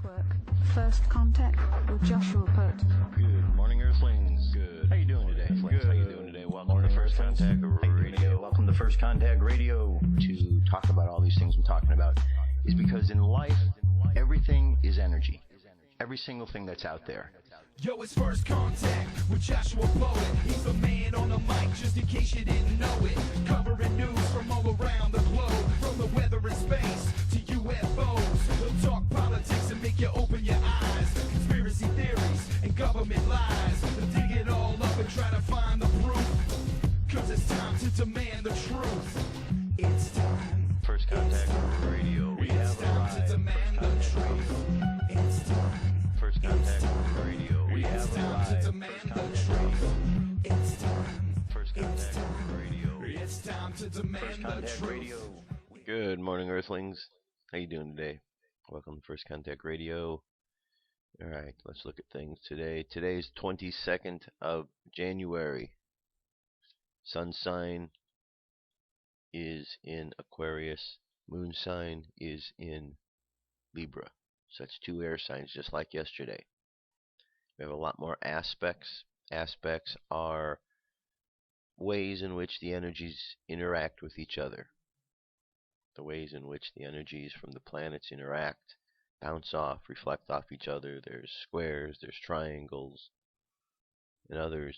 Network. First contact with Joshua Pert. Good morning, Earthlings. Good. How you doing today? Good. How you doing today? Welcome to First Contact Radio. Welcome to First Contact Radio. To talk about all these things I'm talking about is because in life, everything is energy. Every single thing that's out there. Yo, it's First Contact with Joshua Poet. He's the man on the mic, just in case you didn't know it. Covering news from all around the globe, from the weather and space to UFOs. He'll talk politics and make you open your eyes. Conspiracy theories and government lies. They'll dig it all up and try to find the proof. Cause it's time to demand the truth. It's time. First Contact Radio. We have time to demand the truth. It's time. First Contact Radio. We have time to demand the truth. It's time. First Contact Radio. It's time to demand the truth. Good morning, Earthlings. How you doing today? Welcome to First Contact Radio. All right, let's look at things today. Today's 22nd of January. Sun sign is in Aquarius. Moon sign is in Libra. So that's two air signs, just like yesterday. We have a lot more aspects. Aspects are ways in which the energies interact with each other. The ways in which the energies from the planets interact, bounce off, reflect off each other. There's squares, there's triangles, and others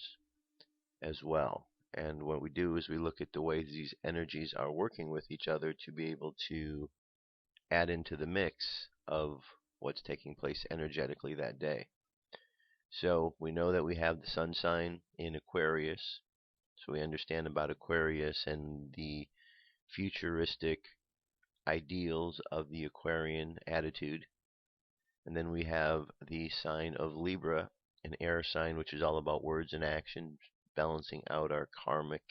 as well. And what we do is we look at the ways these energies are working with each other to be able to add into the mix of what's taking place energetically that day. So we know that we have the sun sign in Aquarius. So we understand about Aquarius and the futuristic ideals of the Aquarian attitude. And then we have the sign of Libra, an air sign, which is all about words and actions, balancing out our karmic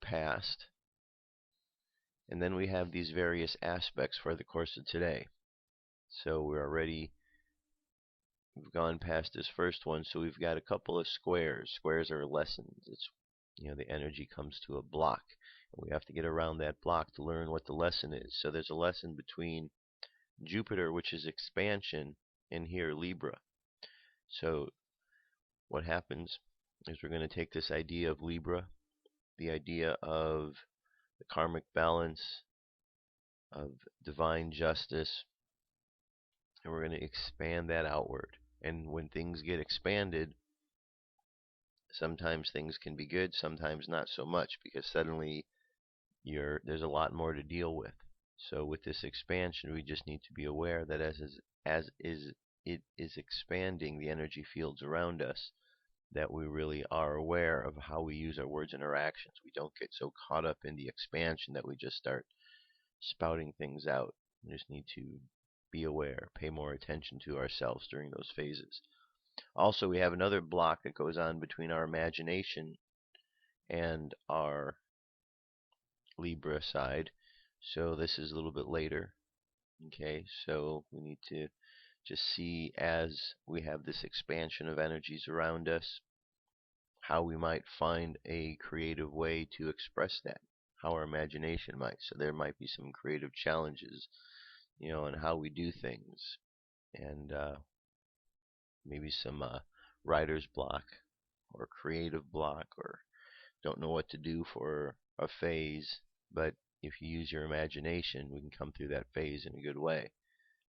past. And then we have these various aspects for the course of today. So we've gone past this first one, so we've got a couple of squares. Squares are lessons. It's, the energy comes to a block, and we have to get around that block to learn what the lesson is. So there's a lesson between Jupiter, which is expansion, and here Libra. So what happens is we're going to take this idea of Libra, the idea of the karmic balance, of divine justice, and we're going to expand that outward. And when things get expanded, sometimes things can be good, sometimes not so much, because suddenly there's a lot more to deal with. So with this expansion, we just need to be aware that it is expanding the energy fields around us, that we really are aware of how we use our words and our actions. We don't get so caught up in the expansion that we just start spouting things out. We just need to be aware, pay more attention to ourselves during those phases. Also, we have another block that goes on between our imagination and our Libra side. So this is a little bit later. Okay, so we need to just see, as we have this expansion of energies around us, how we might find a creative way to express that, how our imagination might. So there might be some creative challenges, on how we do things, and maybe some writer's block or creative block, or don't know what to do for a phase. But if you use your imagination, we can come through that phase in a good way,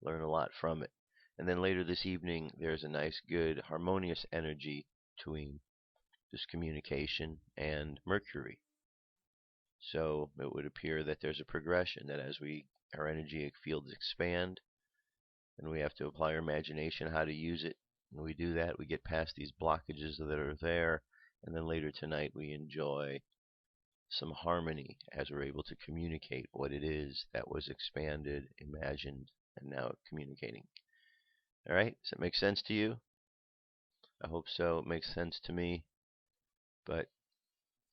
learn a lot from it. And then later this evening, there's a nice, good, harmonious energy between this communication and Mercury. So it would appear that there's a progression, that as our energy fields expand, and we have to apply our imagination how to use it. When we do that, we get past these blockages that are there, and then later tonight we enjoy some harmony as we're able to communicate what it is that was expanded, imagined, and now communicating. Alright, does that make sense to you? I hope so. It makes sense to me. But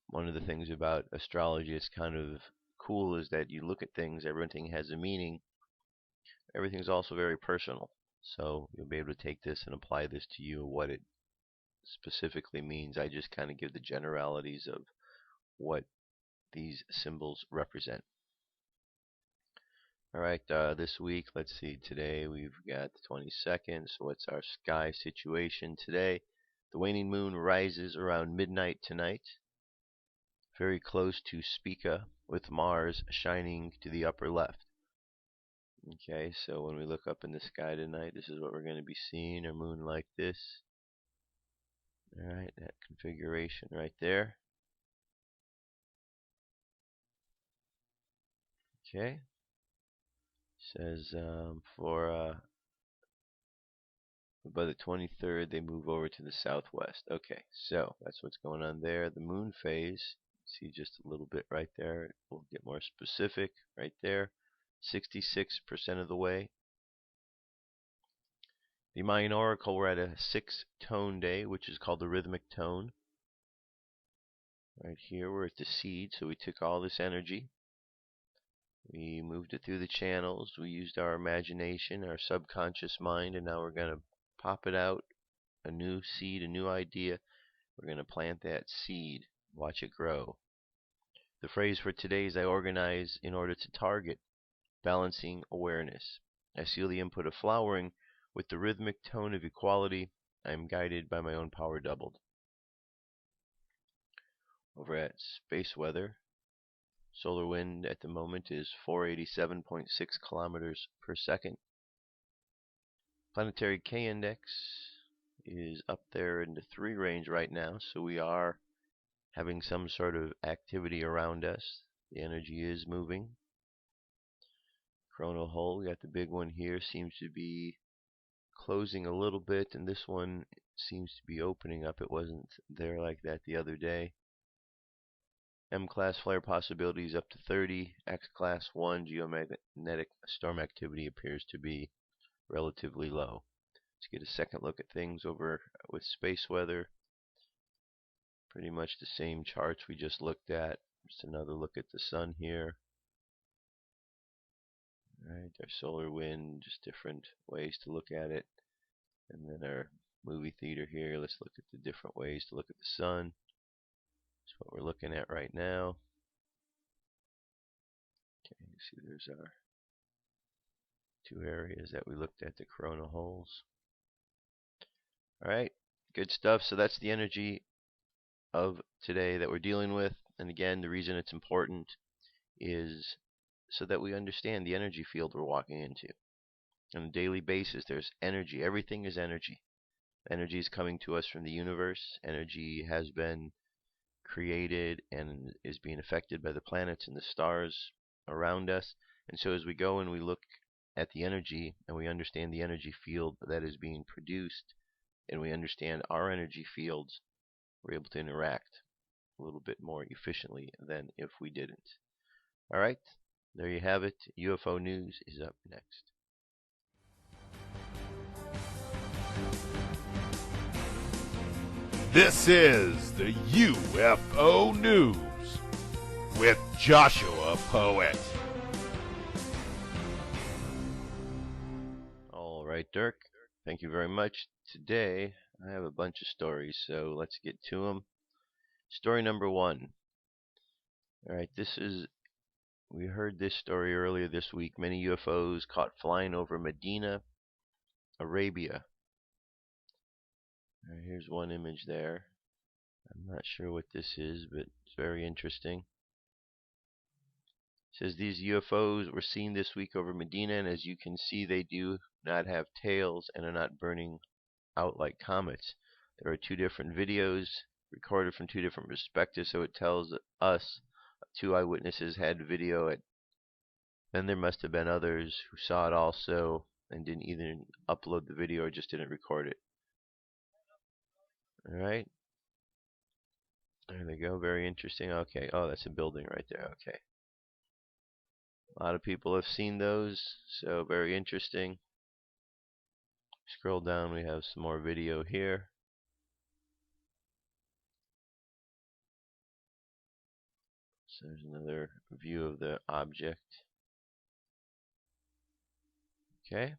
one of the things about astrology is kind of cool is that you look at things, everything has a meaning. Everything's also very personal. So you'll be able to take this and apply this to you, what it specifically means. I just kind of give the generalities of what these symbols represent. Alright, this week, let's see, today we've got the 22nd, so what's our sky situation today? The waning moon rises around midnight tonight, very close to Spica, with Mars shining to the upper left. Okay, so when we look up in the sky tonight, this is what we're going to be seeing, a moon like this. Alright, that configuration right there. Okay, says by the 23rd they move over to the southwest. Okay, so that's what's going on there. The moon phase, see just a little bit right there. We'll get more specific right there. 66% of the way. The Mayan Oracle, we're at a 6-tone day, which is called the rhythmic tone. Right here we're at the seed, so we took all this energy. We moved it through the channels. We used our imagination, our subconscious mind, and now we're going to pop it out, a new seed, a new idea. We're going to plant that seed, watch it grow. The phrase for today is I organize in order to target, balancing awareness. I seal the input of flowering with the rhythmic tone of equality. I am guided by my own power doubled. Over at space weather, solar wind at the moment is 487.6 kilometers per second. Planetary K index is up there in the 3 range right now, so we are having some sort of activity around us. The energy is moving. Coronal hole, we got the big one here, seems to be closing a little bit, and this one seems to be opening up. It wasn't there like that the other day. M-class flare possibilities up to 30. X-class 1 geomagnetic storm activity appears to be relatively low. Let's get a second look at things over with space weather. Pretty much the same charts we just looked at. Just another look at the sun here. Alright, our solar wind, just different ways to look at it. And then our movie theater here. Let's look at the different ways to look at the sun. That's what we're looking at right now. Okay, you see there's our 2 areas that we looked at, the coronal holes. Alright, good stuff. So that's the energy of today that we're dealing with. And again, the reason it's important is so that we understand the energy field we're walking into. On a daily basis, there's energy. Everything is energy. Energy is coming to us from the universe. Energy has been created and is being affected by the planets and the stars around us. And so as we go and we look at the energy and we understand the energy field that is being produced, and we understand our energy fields, we're able to interact a little bit more efficiently than if we didn't. Alright, there you have it. UFO News is up next. This is the UFO News with Joshua Poet. Alright, Dirk. Thank you very much. Today, I have a bunch of stories, so let's get to them. Story number 1. Alright, we heard this story earlier this week. Many UFOs caught flying over Medina, Arabia. Alright, here's one image there. I'm not sure what this is, but it's very interesting. It says these UFOs were seen this week over Medina, and as you can see, they do not have tails and are not burning out like comets. There are 2 different videos recorded from 2 different perspectives, so it tells us 2 eyewitnesses had video. Then there must have been others who saw it also and didn't either upload the video or just didn't record it. Alright. There they go. Very interesting. Okay. Oh, that's a building right there. Okay. A lot of people have seen those, so very interesting. Scroll down, we have some more video here. So there's another view of the object. Okay.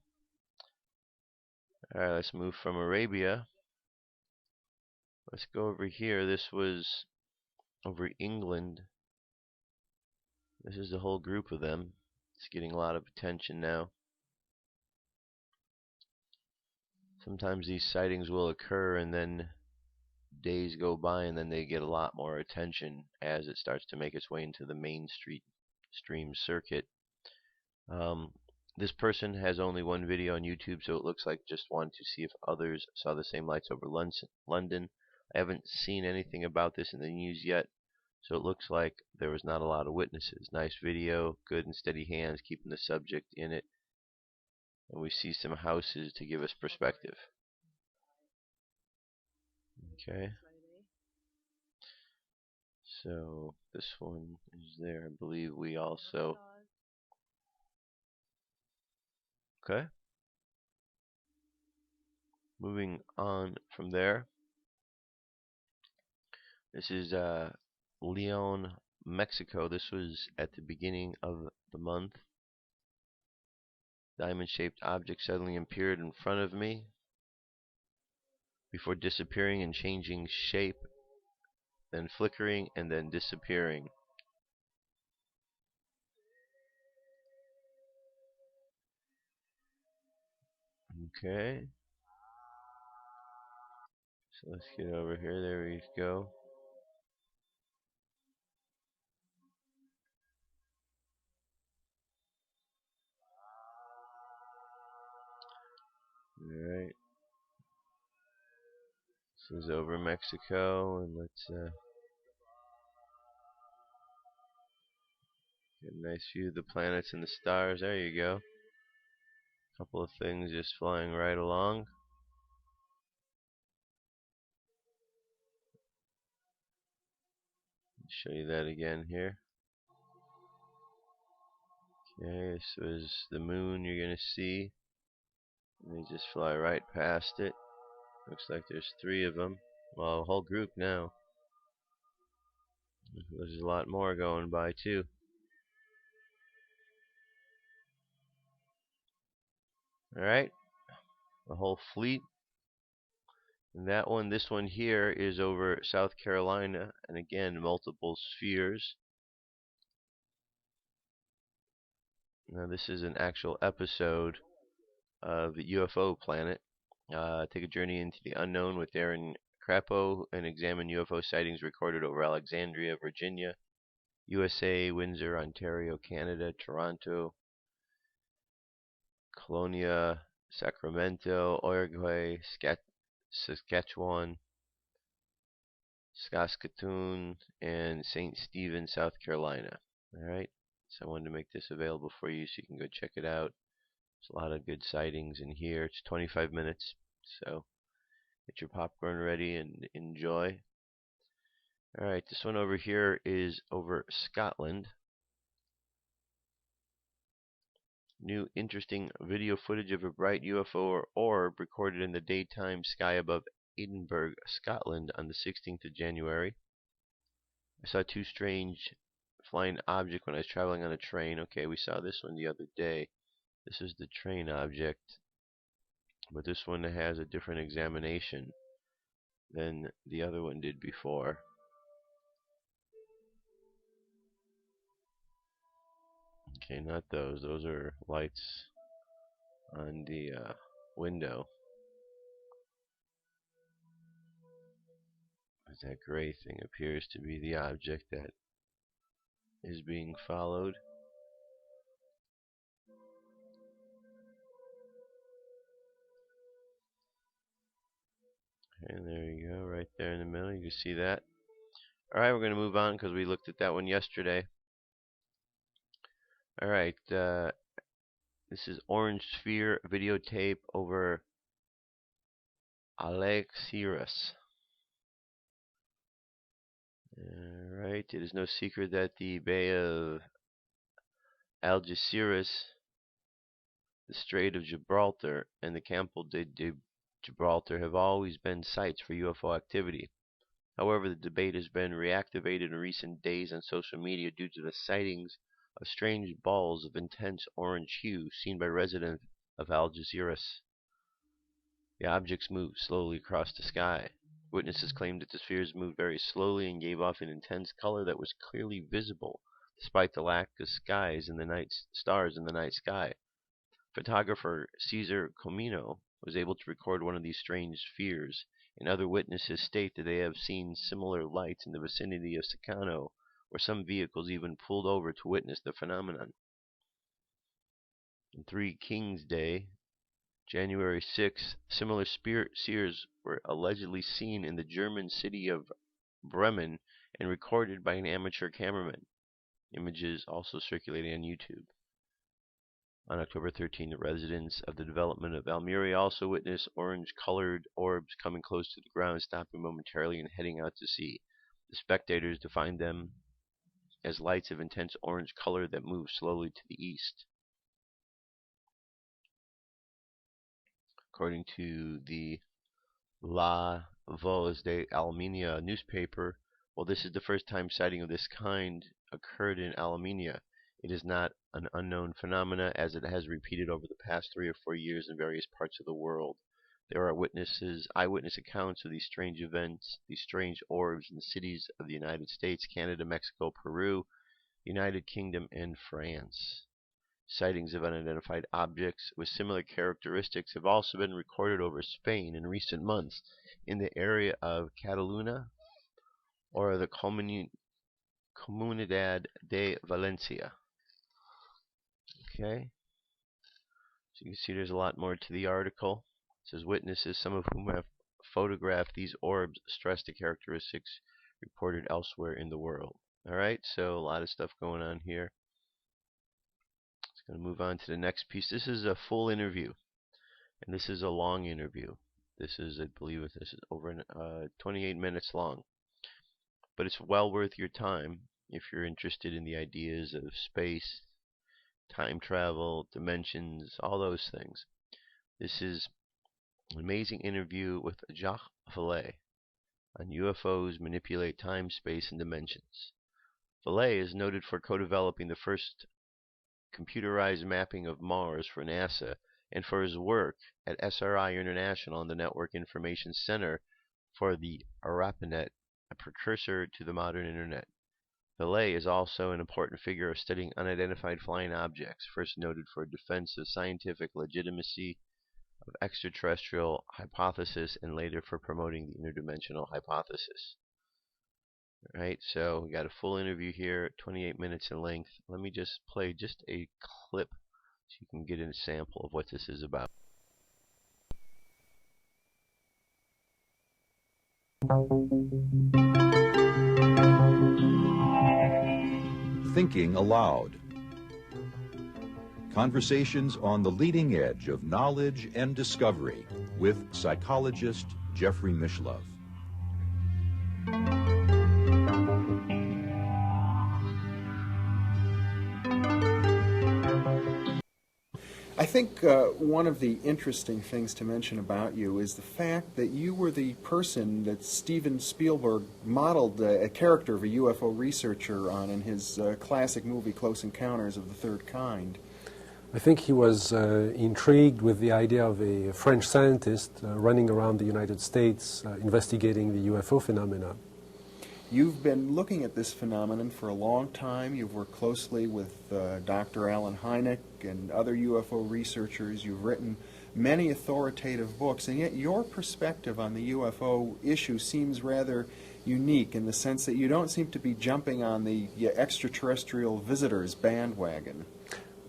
Alright, let's move from Arabia. Let's go over here. This was over England. This is the whole group of them. It's getting a lot of attention now. Sometimes these sightings will occur and then days go by and then they get a lot more attention as it starts to make its way into the mainstream circuit. This person has only one video on YouTube, so it looks like just wanted to see if others saw the same lights over London. I haven't seen anything about this in the news yet, so it looks like there was not a lot of witnesses. Nice video, good and steady hands, keeping the subject in it. And we see some houses to give us perspective. Okay. So this one is there. I believe we also... Okay. Moving on from there. This is Leon, Mexico. This was at the beginning of the month. Diamond-shaped object suddenly appeared in front of me before disappearing and changing shape, then flickering and then disappearing. Okay. So let's get over here. There we go. Alright. This is over Mexico, and let's get a nice view of the planets and the stars. There you go. A couple of things just flying right along. Show you that again here. Okay, this was the moon you're going to see. And they just fly right past it. Looks like there's 3 of them. Well, a whole group now. There's a lot more going by too. Alright, the whole fleet. And that one, this one here is over South Carolina, and again, multiple spheres. Now this is an actual episode of the UFO Planet. Take a journey into the unknown with Aaron Crapo and examine UFO sightings recorded over Alexandria, Virginia, USA, Windsor, Ontario, Canada, Toronto, Kelowna, Sacramento, Oregon, Saskatchewan, Saskatoon, and St. Stephen, South Carolina. Alright, so I wanted to make this available for you so you can go check it out. There's a lot of good sightings in here. It's 25 minutes, so get your popcorn ready and enjoy. Alright, this one over here is over Scotland. New interesting video footage of a bright UFO or orb recorded in the daytime sky above Edinburgh, Scotland on the 16th of January. I saw 2 strange flying objects when I was traveling on a train. Okay, we saw this one the other day. This is the train object, but this one has a different examination than the other one did before. Okay, not those. Those are lights on the window. But that gray thing appears to be the object that is being followed. And there you go, right there in the middle. You can see that. Alright, we're going to move on because we looked at that one yesterday. Alright, this is Orange Sphere videotape over ALGECIRAS. Alright, it is no secret that the Bay of ALGECIRAS, the Strait of Gibraltar, and the Campo de Gibraltar have always been sites for UFO activity. However, the debate has been reactivated in recent days on social media due to the sightings of strange balls of intense orange hue seen by residents of ALGECIRAS. The objects moved slowly across the sky. Witnesses claimed that the spheres moved very slowly and gave off an intense color that was clearly visible despite the lack of stars in the night sky. Photographer Cesar Comino was able to record one of these strange spheres, and other witnesses state that they have seen similar lights in the vicinity of Secano, where some vehicles even pulled over to witness the phenomenon. On Three Kings Day, January 6th, similar spheres were allegedly seen in the German city of Bremen and recorded by an amateur cameraman. Images also circulating on YouTube. On October 13, the residents of the development of Almere also witnessed orange-colored orbs coming close to the ground, stopping momentarily and heading out to sea. The spectators defined them as lights of intense orange color that moved slowly to the east. According to the La Voz de Almería newspaper, while this is the first time sighting of this kind occurred in Almería, it is not an unknown phenomena, as it has repeated over the past 3 or 4 years in various parts of the world. There are eyewitness accounts of these strange events, these strange orbs in the cities of the United States, Canada, Mexico, Peru, United Kingdom, and France. Sightings of unidentified objects with similar characteristics have also been recorded over Spain in recent months in the area of Catalunya or the Comunidad de Valencia. Okay, so you can see there's a lot more to the article. It says witnesses, some of whom have photographed these orbs, stress the characteristics reported elsewhere in the world. Alright, so a lot of stuff going on here. Going to move on to the next piece. This is a full interview, and this is a long interview. This is, I believe, this is over 28 minutes long, but it's well worth your time if you're interested in the ideas of space, time travel, dimensions, all those things. This is an amazing interview with Jaques Vallee on UFOs manipulate time, space, and dimensions. Vallee is noted for co-developing the first computerized mapping of Mars for NASA, and for his work at SRI International and the Network Information Center for the ARPANET, a precursor to the modern Internet. Vallee is also an important figure of studying unidentified flying objects, first noted for defense of scientific legitimacy of extraterrestrial hypothesis, and later for promoting the interdimensional hypothesis. Alright, so we got a full interview here, 28 minutes in length. Let me just play just a clip so you can get a sample of what this is about. Thinking Aloud. Conversations on the leading edge of knowledge and discovery with psychologist Jeffrey Mishlove. I think one of the interesting things to mention about you is the fact that you were the person that Steven Spielberg modeled a character of a UFO researcher on in his classic movie Close Encounters of the Third Kind. I think he was intrigued with the idea of a French scientist running around the United States investigating the UFO phenomena. You've been looking at this phenomenon for a long time. You've worked closely with Dr. Alan Hynek and other UFO researchers. You've written many authoritative books, and yet your perspective on the UFO issue seems rather unique in the sense that you don't seem to be jumping on the extraterrestrial visitors bandwagon.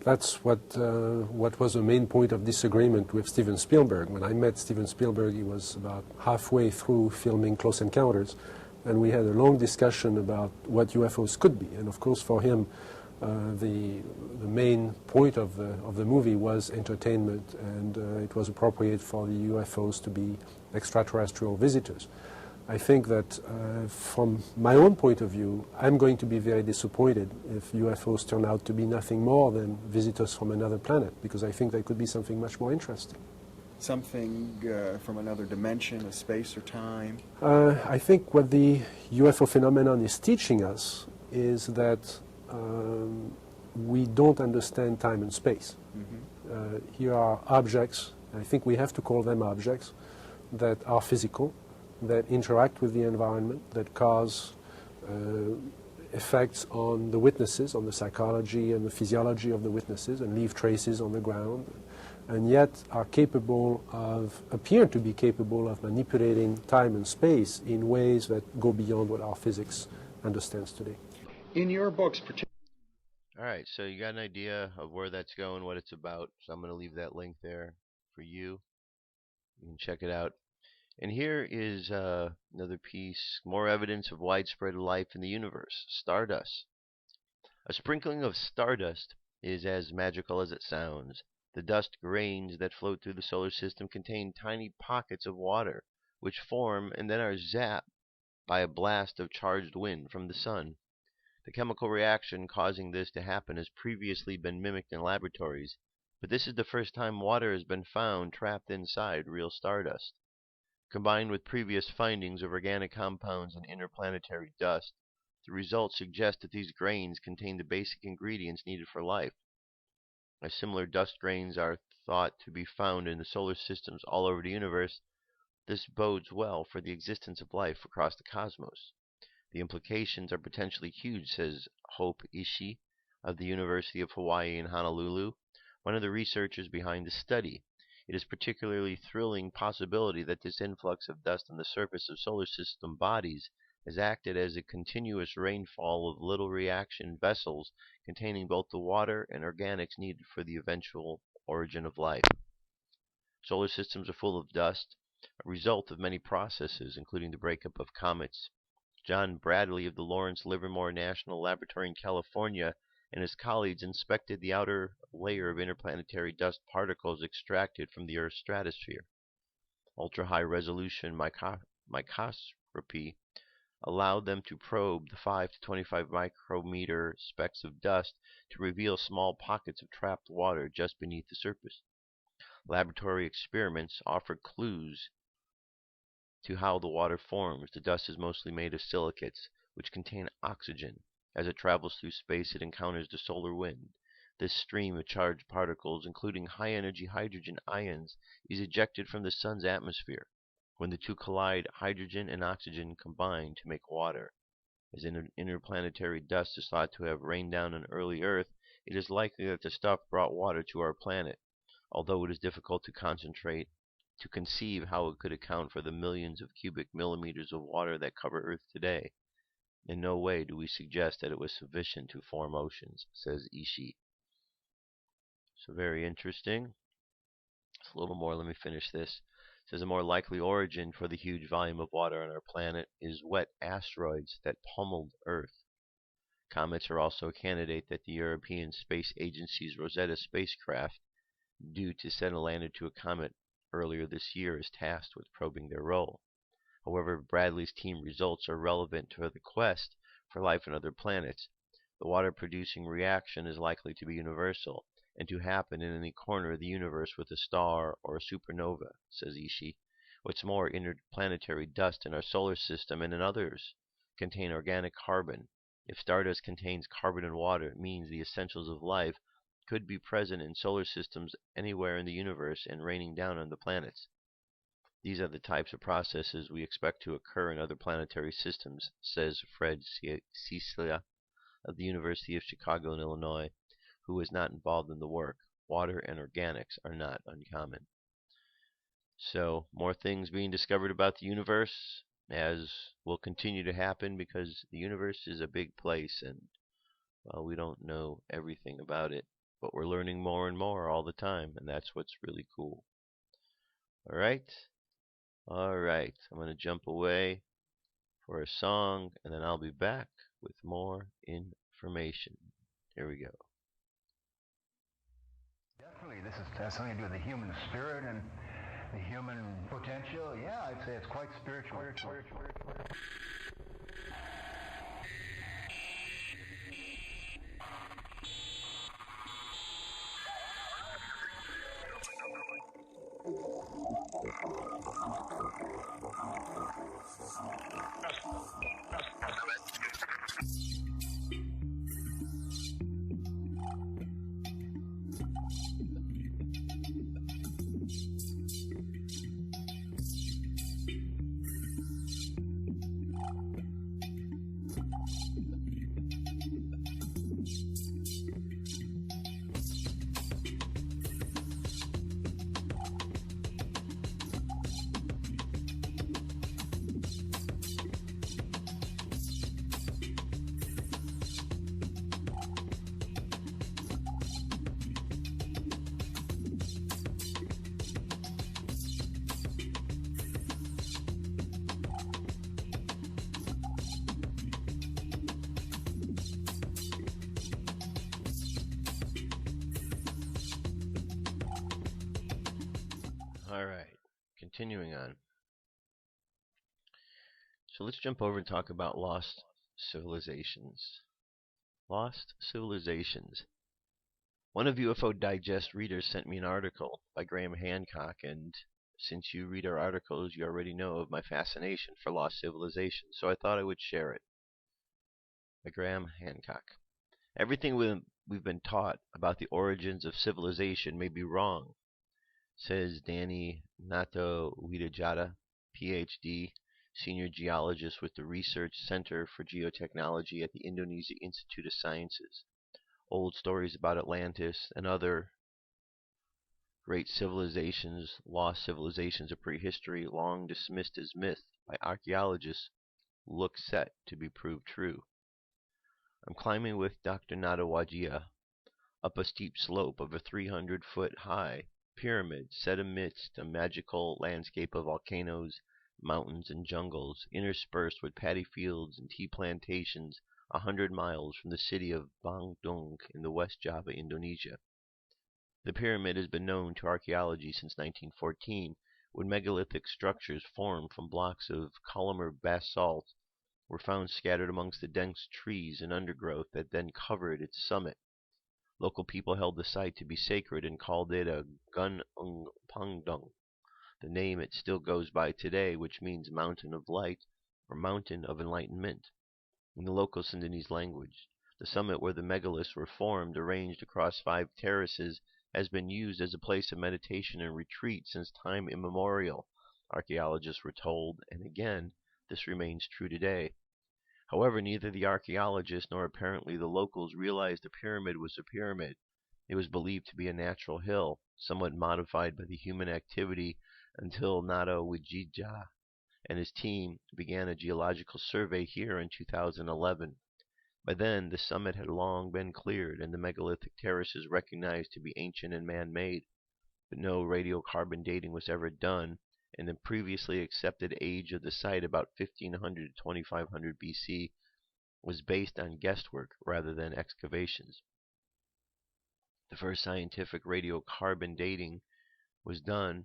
That's what was the main point of disagreement with Steven Spielberg. When I met Steven Spielberg, he was about halfway through filming Close Encounters, and we had a long discussion about what UFOs could be. And of course, for him, the main point of the movie was entertainment, and it was appropriate for the UFOs to be extraterrestrial visitors. I think that from my own point of view, I'm going to be very disappointed if UFOs turn out to be nothing more than visitors from another planet, because I think they could be something much more interesting. Something from another dimension of space or time? I think what the UFO phenomenon is teaching us is that we don't understand time and space. Mm-hmm. Here are objects, I think we have to call them objects, that are physical, that interact with the environment, that cause effects on the witnesses, on the psychology and the physiology of the witnesses, and leave traces on the ground, and yet appear to be capable of manipulating time and space in ways that go beyond what our physics understands today. In your books, All right, so you got an idea of where that's going, what it's about. So I'm going to leave that link there for you. You can check it out. And here is another piece, more evidence of widespread life in the universe, stardust. A sprinkling of stardust is as magical as it sounds. The dust grains that float through the solar system contain tiny pockets of water, which form and then are zapped by a blast of charged wind from the sun. The chemical reaction causing this to happen has previously been mimicked in laboratories, but this is the first time water has been found trapped inside real stardust. Combined with previous findings of organic compounds in interplanetary dust, the results suggest that these grains contain the basic ingredients needed for life. As similar dust grains are thought to be found in the solar systems all over the universe, this bodes well for the existence of life across the cosmos. The implications are potentially huge, says Hope Ishii of the University of Hawaii in Honolulu, one of the researchers behind the study. It is a particularly thrilling possibility that this influx of dust on the surface of solar system bodies has acted as a continuous rainfall of little reaction vessels containing both the water and organics needed for the eventual origin of life. Solar systems are full of dust, a result of many processes, including the breakup of comets. John Bradley of the Lawrence Livermore National Laboratory in California and his colleagues inspected the outer layer of interplanetary dust particles extracted from the Earth's stratosphere. Ultra-high resolution microscopy allowed them to probe the 5 to 25 micrometer specks of dust to reveal small pockets of trapped water just beneath the surface. Laboratory experiments offered clues to how the water forms. The dust is mostly made of silicates, which contain oxygen. As it travels through space, it encounters the solar wind. This stream of charged particles, including high-energy hydrogen ions, is ejected from the sun's atmosphere. When the two collide, hydrogen and oxygen combine to make water. As interplanetary dust is thought to have rained down on early Earth, it is likely that the stuff brought water to our planet, although it is difficult to conceive how it could account for the millions of cubic millimeters of water that cover Earth today. In no way do we suggest that it was sufficient to form oceans, says Ishii. So very interesting. It's a little more. Let me finish this. It says a more likely origin for the huge volume of water on our planet is wet asteroids that pummeled Earth. Comets are also a candidate that the European Space Agency's Rosetta spacecraft, due to send a lander to a comet earlier this year, is tasked with probing their role. However, Bradley's team results are relevant to the quest for life on other planets. The water-producing reaction is likely to be universal, and to happen in any corner of the universe with a star or a supernova, says Ishii. What's more, interplanetary dust in our solar system and in others contain organic carbon. If stardust contains carbon and water, it means the essentials of life could be present in solar systems anywhere in the universe and raining down on the planets. These are the types of processes we expect to occur in other planetary systems, says Fred Cicilla of the University of Chicago in Illinois, who is not involved in the work. Water and organics are not uncommon. So, more things being discovered about the universe, as will continue to happen because the universe is a big place and, well, we don't know everything about it, but we're learning more and more all the time, and that's what's really cool. Alright, I'm going to jump away for a song, and then I'll be back with more information. Here we go. Definitely, this has something to do with the human spirit and the human potential. Yeah, I'd say it's quite spiritual. All right, continuing on. So let's jump over and talk about lost civilizations. Lost civilizations. One of UFO Digest readers sent me an article by Graham Hancock, and since you read our articles, you already know of my fascination for lost civilizations, so I thought I would share it. By Graham Hancock. Everything we've been taught about the origins of civilization may be wrong, says Danny Natowidejada, PhD, senior geologist with the Research Center for Geotechnology at the Indonesia Institute of Sciences. Old stories about Atlantis and other great civilizations, lost civilizations of prehistory, long dismissed as myth by archaeologists, look set to be proved true. I'm climbing with Dr. Natowidejada up a steep slope of a 300-foot high pyramid set amidst a magical landscape of volcanoes, mountains, and jungles, interspersed with paddy fields and tea plantations 100 miles from the city of Bandung in the West Java, Indonesia. The pyramid has been known to archaeology since 1914, when megalithic structures formed from blocks of columnar basalt were found scattered amongst the dense trees and undergrowth that then covered its summit. Local people held the site to be sacred and called it a Gunung Pangdong, the name it still goes by today, which means mountain of light or mountain of enlightenment in the local Sundanese language. The summit where the megaliths were formed, arranged across 5 terraces, has been used as a place of meditation and retreat since time immemorial, archaeologists were told, and again, this remains true today. However, neither the archaeologists nor apparently the locals realized the pyramid was a pyramid. It was believed to be a natural hill, somewhat modified by the human activity, until Natowidejada and his team began a geological survey here in 2011. By then, the summit had long been cleared and the megalithic terraces recognized to be ancient and man-made, but no radiocarbon dating was ever done, and the previously accepted age of the site, about 1500 to 2500 BC, was based on guesswork rather than excavations. The first scientific radiocarbon dating was done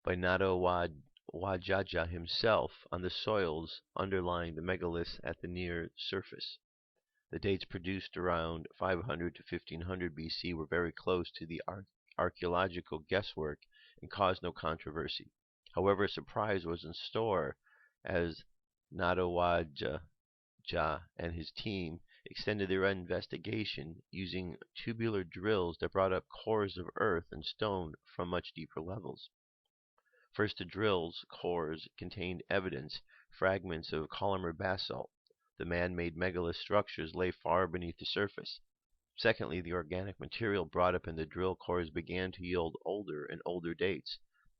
by Natowidejada himself on the soils underlying the megaliths at the near surface. The dates produced around 500 to 1500 BC were very close to the archaeological guesswork and caused no controversy. However, a surprise was in store as Natowidejada and his team extended their investigation using tubular drills that brought up cores of earth and stone from much deeper levels. First, the drills' cores contained evidence, fragments of columnar basalt. The man-made megalith structures lay far beneath the surface. Secondly, the organic material brought up in the drill cores began to yield older and older dates,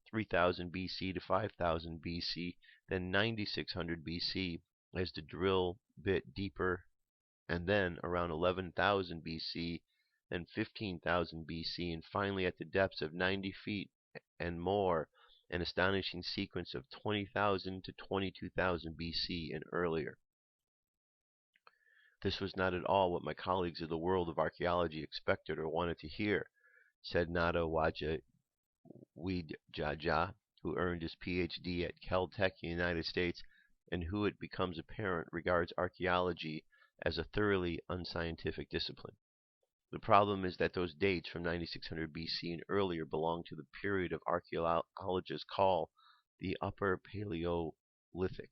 3000 BC to 5000 BC, then 9600 BC as the drill bit deeper, and then around 11,000 BC, then 15,000 BC, and finally at the depths of 90 feet and more, an astonishing sequence of 20,000 to 22,000 BC and earlier. This was not at all what my colleagues of the world of archaeology expected or wanted to hear, said Natowidejada, who earned his PhD at Caltech in the United States, and who, it becomes apparent, regards archaeology as a thoroughly unscientific discipline. The problem is that those dates from 9600 BC and earlier belong to the period of archaeologists call the Upper Paleolithic,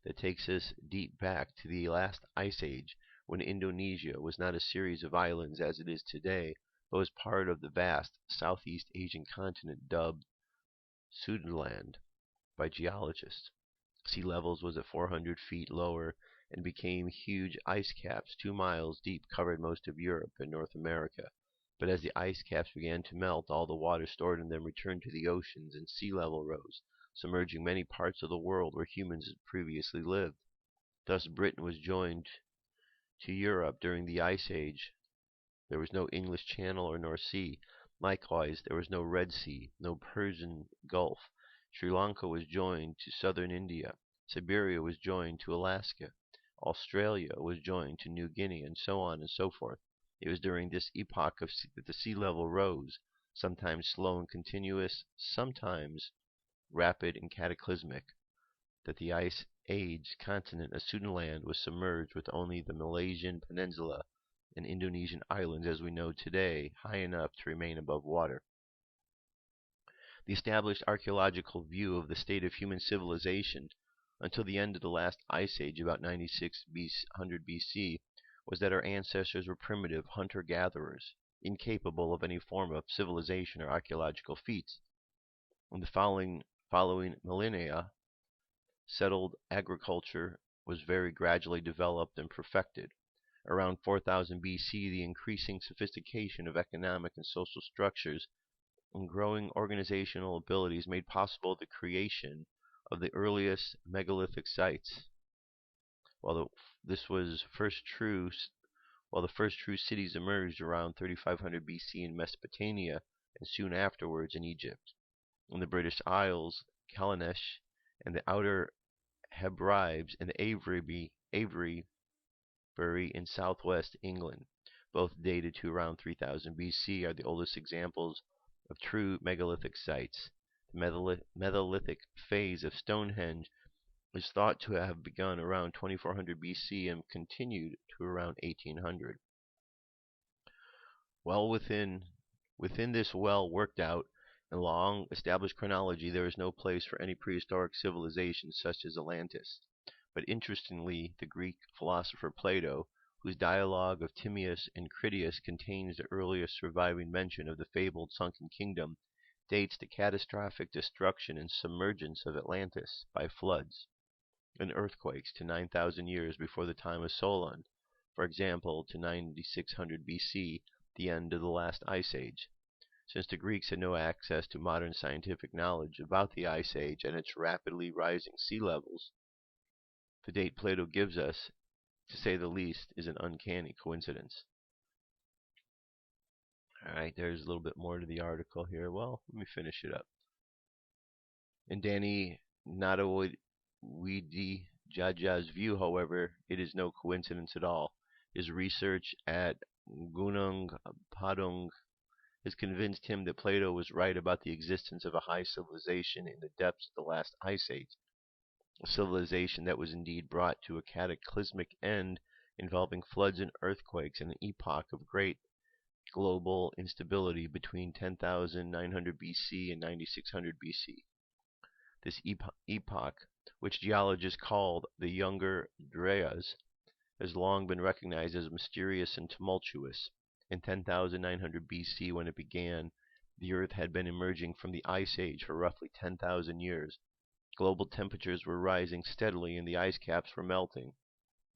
that takes us deep back to the last ice age, when Indonesia was not a series of islands as it is today, but was part of the vast Southeast Asian continent dubbed Sudaland by geologists. Sea levels was at 400 feet lower and became huge ice caps 2 miles deep covered most of Europe and North America. But as the ice caps began to melt, all the water stored in them returned to the oceans and sea level rose, submerging many parts of the world where humans had previously lived. Thus Britain was joined to Europe during the Ice Age. There was no English Channel or North Sea. Likewise, there was no Red Sea, no Persian Gulf. Sri Lanka was joined to southern India. Siberia was joined to Alaska. Australia was joined to New Guinea, and so on and so forth. It was during this epoch that the sea level rose. sometimes slow and continuous, sometimes rapid and cataclysmic, that the Ice Age continent of Sudanland was submerged with only the Malaysian peninsula and Indonesian islands as we know today high enough to remain above water. The established archaeological view of the state of human civilization until the end of the last ice age, about 9600 BC, was that our ancestors were primitive hunter-gatherers, incapable of any form of civilization or archaeological feats. In the following millennia, settled agriculture was very gradually developed and perfected. Around 4000 BC, the increasing sophistication of economic and social structures and growing organizational abilities made possible the creation of the earliest megalithic sites. While the first true cities emerged around 3500 BC in Mesopotamia and soon afterwards in Egypt. In the British Isles, Calanesh and the Outer Hebrides and Avebury in southwest England, both dated to around 3000 BC, are the oldest examples of true megalithic sites. The Mesolithic phase of Stonehenge is thought to have begun around 2400 BC and continued to around 1800. Well, within this well worked out and long established chronology, there is no place for any prehistoric civilization such as Atlantis. But interestingly, the Greek philosopher Plato, whose dialogue of Timaeus and Critias contains the earliest surviving mention of the fabled sunken kingdom, dates the catastrophic destruction and submergence of Atlantis by floods and earthquakes to 9,000 years before the time of Solon, for example, to 9600 BC, the end of the last ice age. Since the Greeks had no access to modern scientific knowledge about the ice age and its rapidly rising sea levels, the date Plato gives us, to say the least, is an uncanny coincidence. Alright, there's a little bit more to the article here. Well, let me finish it up. In Danny Nadawoidi Jaja's view, however, it is no coincidence at all. His research at Gunung Padang has convinced him that Plato was right about the existence of a high civilization in the depths of the last ice age. A civilization that was indeed brought to a cataclysmic end involving floods and earthquakes in an epoch of great global instability between 10,900 BC and 9600 BC. This epoch, which geologists called the Younger Dryas, has long been recognized as mysterious and tumultuous. In 10,900 BC, when it began, the Earth had been emerging from the Ice Age for roughly 10,000 years. Global temperatures were rising steadily and the ice caps were melting.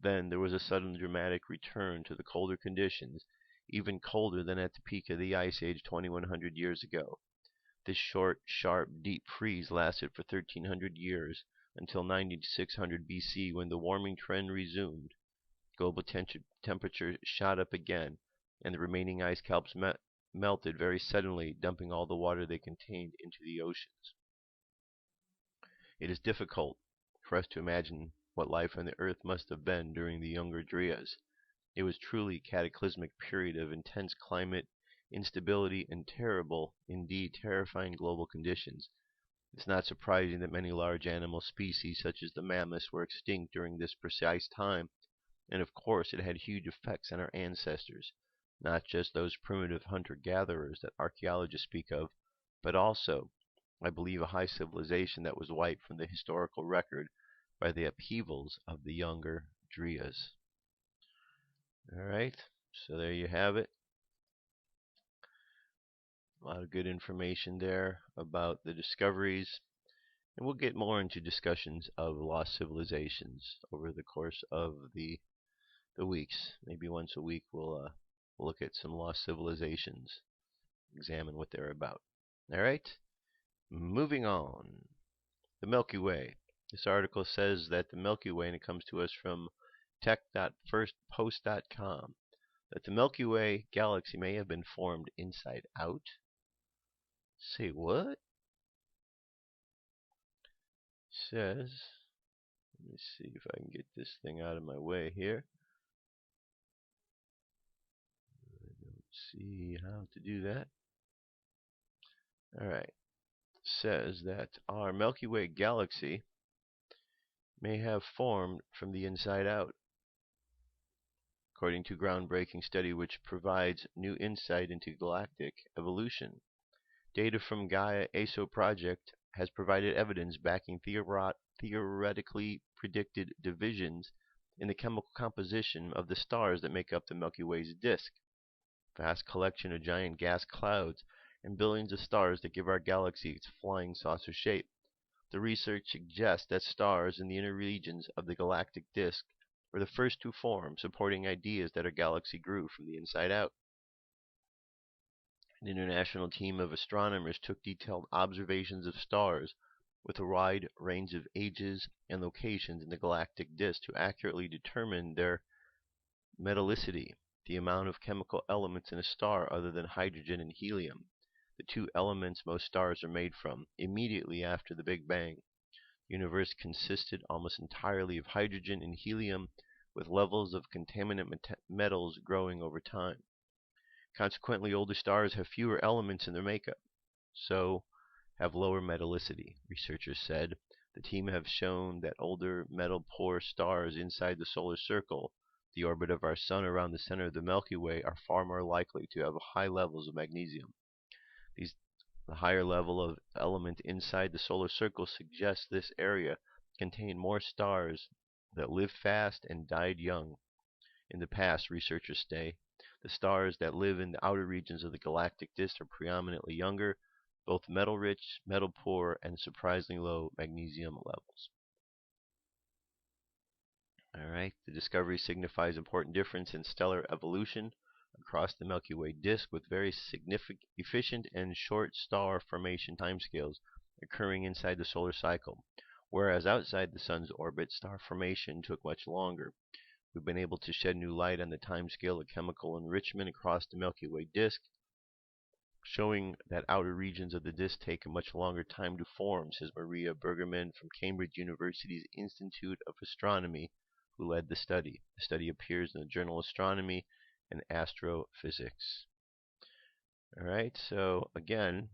Then there was a sudden dramatic return to the colder conditions, even colder than at the peak of the Ice Age 2100 years ago. This short, sharp, deep freeze lasted for 1300 years, until 9600 BC, when the warming trend resumed. Global temperature shot up again, and the remaining ice caps melted very suddenly, dumping all the water they contained into the oceans. It is difficult for us to imagine what life on the Earth must have been during the Younger Dryas. It was truly a cataclysmic period of intense climate instability and terrible, indeed terrifying global conditions. It's not surprising that many large animal species, such as the mammoths, were extinct during this precise time, and of course it had huge effects on our ancestors, not just those primitive hunter-gatherers that archaeologists speak of, but also, I believe, a high civilization that was wiped from the historical record by the upheavals of the Younger Dryas. Alright, so there you have it. A lot of good information there about the discoveries. And we'll get more into discussions of lost civilizations over the course of the weeks. Maybe once a week we'll look at some lost civilizations, examine what they're about. Alright, moving on. The Milky Way. This article says that the Milky Way, and it comes to us from tech.firstpost.com, that the Milky Way galaxy may have been formed inside out. Say what? Says, let me see if I can get this thing out of my way here. I don't see how to do that. Alright. Says that our Milky Way galaxy may have formed from the inside out, according to groundbreaking study which provides new insight into galactic evolution. Data from Gaia ASO project has provided evidence backing theoretically predicted divisions in the chemical composition of the stars that make up the Milky Way's disk. Vast collection of giant gas clouds and billions of stars that give our galaxy its flying saucer shape. The research suggests that stars in the inner regions of the galactic disk were the first to form, supporting ideas that our galaxy grew from the inside out. An international team of astronomers took detailed observations of stars with a wide range of ages and locations in the galactic disk to accurately determine their metallicity, the amount of chemical elements in a star other than hydrogen and helium, the two elements most stars are made from. Immediately after the Big Bang, the universe consisted almost entirely of hydrogen and helium, with levels of contaminant metals growing over time. Consequently, older stars have fewer elements in their makeup, so have lower metallicity, researchers said. The team have shown that older metal-poor stars inside the solar circle, the orbit of our sun around the center of the Milky Way, are far more likely to have high levels of magnesium. The higher level of element inside the solar circle suggests this area contained more stars that lived fast and died young. In the past, researchers say, the stars that live in the outer regions of the galactic disk are predominantly younger, both metal-rich, metal-poor, and surprisingly low magnesium levels. Alright, the discovery signifies important difference in stellar evolution across the Milky Way disk, with very significant, efficient, and short star formation timescales occurring inside the solar cycle, whereas outside the Sun's orbit, star formation took much longer. We've been able to shed new light on the timescale of chemical enrichment across the Milky Way disk, showing that outer regions of the disk take a much longer time to form, says Maria Bergerman from Cambridge University's Institute of Astronomy, who led the study. The study appears in the journal Astronomy and Astrophysics. Alright, so again,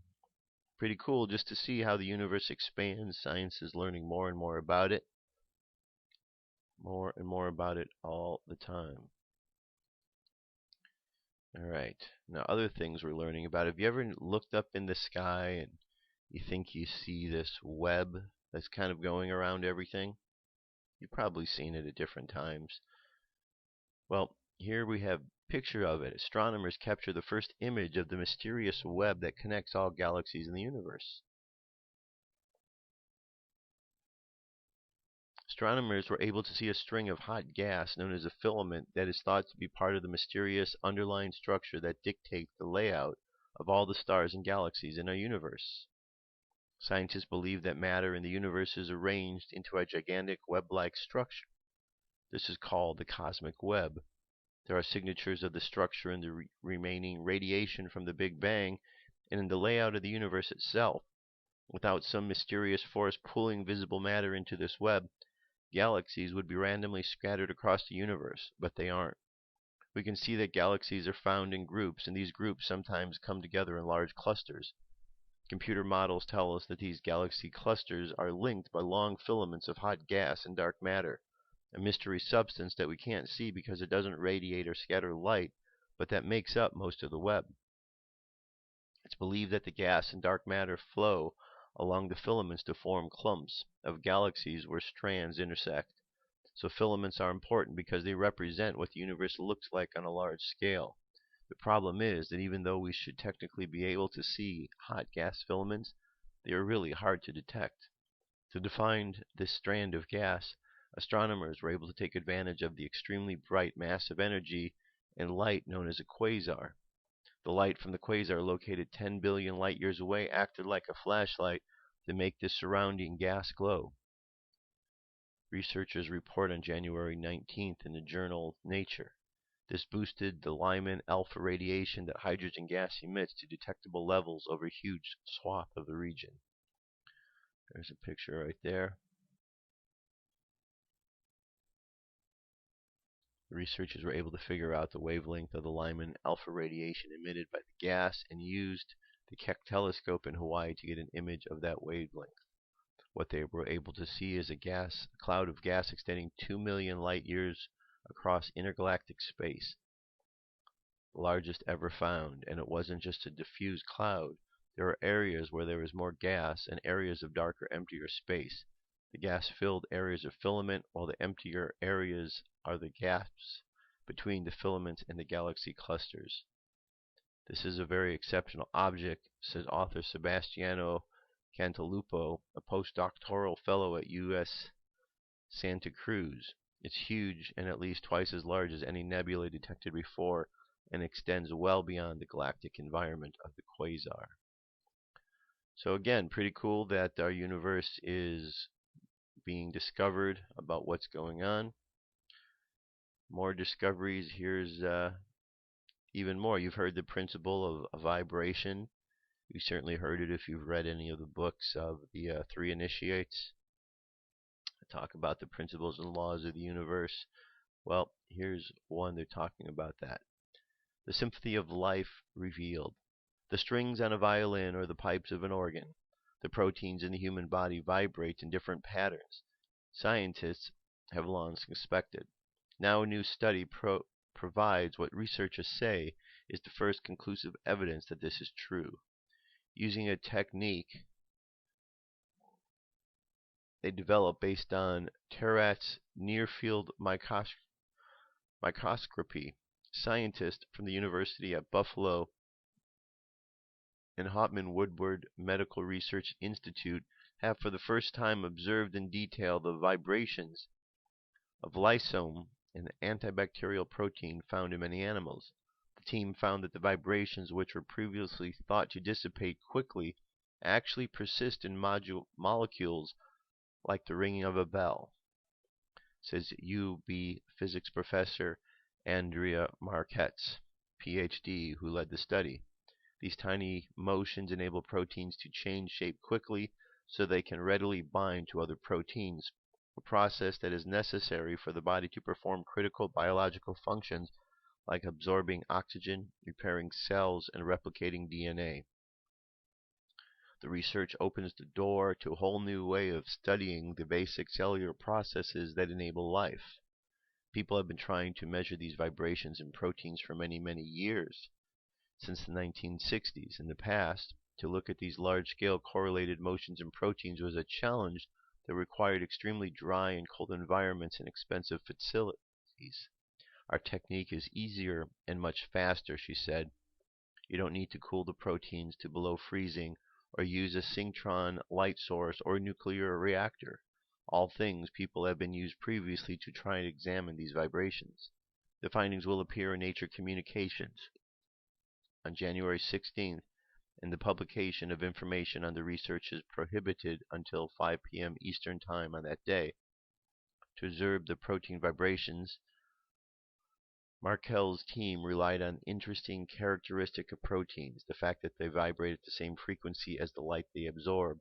pretty cool just to see how the universe expands. Science is learning more and more about it. More and more about it all the time. Alright, now other things we're learning about. Have you ever looked up in the sky and you think you see this web that's kind of going around everything? You've probably seen it at different times. Well, here we have a picture of it. Astronomers capture the first image of the mysterious web that connects all galaxies in the universe. Astronomers were able to see a string of hot gas known as a filament that is thought to be part of the mysterious underlying structure that dictates the layout of all the stars and galaxies in our universe. Scientists believe that matter in the universe is arranged into a gigantic web-like structure. This is called the cosmic web. There are signatures of the structure in the remaining radiation from the Big Bang and in the layout of the universe itself. Without some mysterious force pulling visible matter into this web, galaxies would be randomly scattered across the universe, but they aren't. We can see that galaxies are found in groups, and these groups sometimes come together in large clusters. Computer models tell us that these galaxy clusters are linked by long filaments of hot gas and dark matter, a mystery substance that we can't see because it doesn't radiate or scatter light, but that makes up most of the web. It's believed that the gas and dark matter flow along the filaments to form clumps of galaxies where strands intersect. So filaments are important because they represent what the universe looks like on a large scale. The problem is that even though we should technically be able to see hot gas filaments, they are really hard to detect. To define this strand of gas, astronomers were able to take advantage of the extremely bright mass of energy and light known as a quasar. The light from the quasar, located 10 billion light years away, acted like a flashlight to make the surrounding gas glow. Researchers report on January 19th in the journal Nature. This boosted the Lyman alpha radiation that hydrogen gas emits to detectable levels over a huge swath of the region. There's a picture right there. The researchers were able to figure out the wavelength of the Lyman alpha radiation emitted by the gas and used the Keck telescope in Hawaii to get an image of that wavelength. What they were able to see is a cloud of gas extending 2 million light years across intergalactic space, the largest ever found. And it wasn't just a diffuse cloud. There are areas where there is more gas and areas of darker, emptier space. The gas-filled areas are filament, while the emptier areas are the gaps between the filaments and the galaxy clusters. This is a very exceptional object, says author Sebastiano Cantalupo, a postdoctoral fellow at U.S. Santa Cruz. It's huge and at least twice as large as any nebula detected before, and extends well beyond the galactic environment of the quasar. So again, pretty cool that our universe is being discovered about what's going on. More discoveries. Here's even more. You've heard the principle of vibration. You certainly heard it if you've read any of the books of the Three Initiates. Talk about the principles and laws of the universe. Well, here's one. They're talking about that. The symphony of life revealed. The strings on a violin or the pipes of an organ. The proteins in the human body vibrate in different patterns. Scientists have long suspected. Now a new study provides what researchers say is the first conclusive evidence that this is true. Using a technique they developed based on Terrat's near-field microscopy, scientists from the University at Buffalo and Hopman Woodward Medical Research Institute have for the first time observed in detail the vibrations of lysome, an antibacterial protein found in many animals. The team found that the vibrations, which were previously thought to dissipate quickly, actually persist in molecules like the ringing of a bell, says UB physics professor Andrea Marquez, PhD, who led the study. These tiny motions enable proteins to change shape quickly so they can readily bind to other proteins, a process that is necessary for the body to perform critical biological functions like absorbing oxygen, repairing cells, and replicating DNA. The research opens the door to a whole new way of studying the basic cellular processes that enable life. People have been trying to measure these vibrations in proteins for many, many years. Since the 1960s. In the past, to look at these large-scale correlated motions in proteins was a challenge that required extremely dry and cold environments and expensive facilities. Our technique is easier and much faster, she said. You don't need to cool the proteins to below freezing or use a synchrotron light source or nuclear reactor, all things people have been used previously to try and examine these vibrations. The findings will appear in Nature Communications on January 16th, and the publication of information on the research is prohibited until 5 p.m. Eastern Time on that day. To observe the protein vibrations, Markel's team relied on interesting characteristic of proteins, the fact that they vibrate at the same frequency as the light they absorb.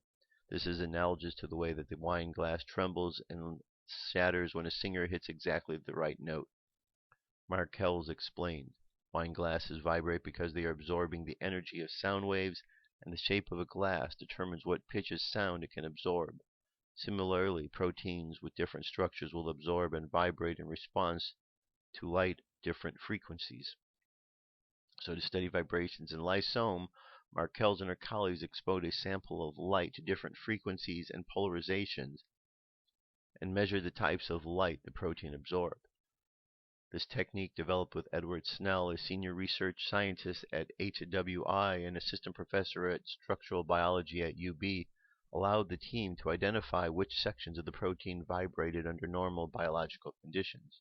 This is analogous to the way that the wine glass trembles and shatters when a singer hits exactly the right note. Markel's explained. Wine glasses vibrate because they are absorbing the energy of sound waves, and the shape of a glass determines what pitch of sound it can absorb. Similarly, proteins with different structures will absorb and vibrate in response to light different frequencies. So to study vibrations in lysome, Markel's and her colleagues exposed a sample of light to different frequencies and polarizations and measured the types of light the protein absorbed. This technique, developed with Edward Snell, a senior research scientist at HWI and assistant professor at structural biology at UB, allowed the team to identify which sections of the protein vibrated under normal biological conditions.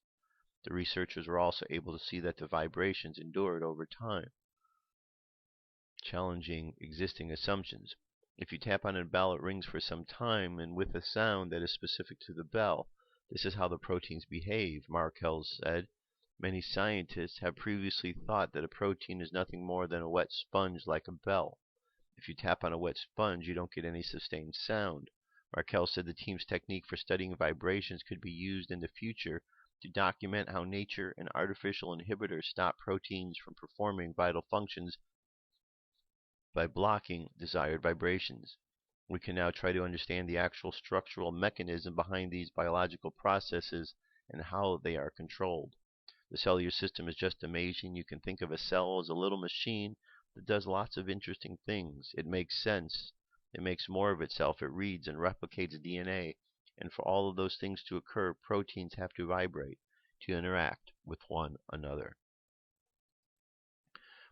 The researchers were also able to see that the vibrations endured over time, challenging existing assumptions. If you tap on a bell, it rings for some time and with a sound that is specific to the bell. This is how the proteins behave, Markel said. Many scientists have previously thought that a protein is nothing more than a wet sponge like a bell. If you tap on a wet sponge, you don't get any sustained sound. Markel said the team's technique for studying vibrations could be used in the future to document how nature and artificial inhibitors stop proteins from performing vital functions by blocking desired vibrations. We can now try to understand the actual structural mechanism behind these biological processes and how they are controlled. The cellular system is just amazing. You can think of a cell as a little machine that does lots of interesting things. It makes sense. It makes more of itself. It reads and replicates DNA. And for all of those things to occur, proteins have to vibrate to interact with one another.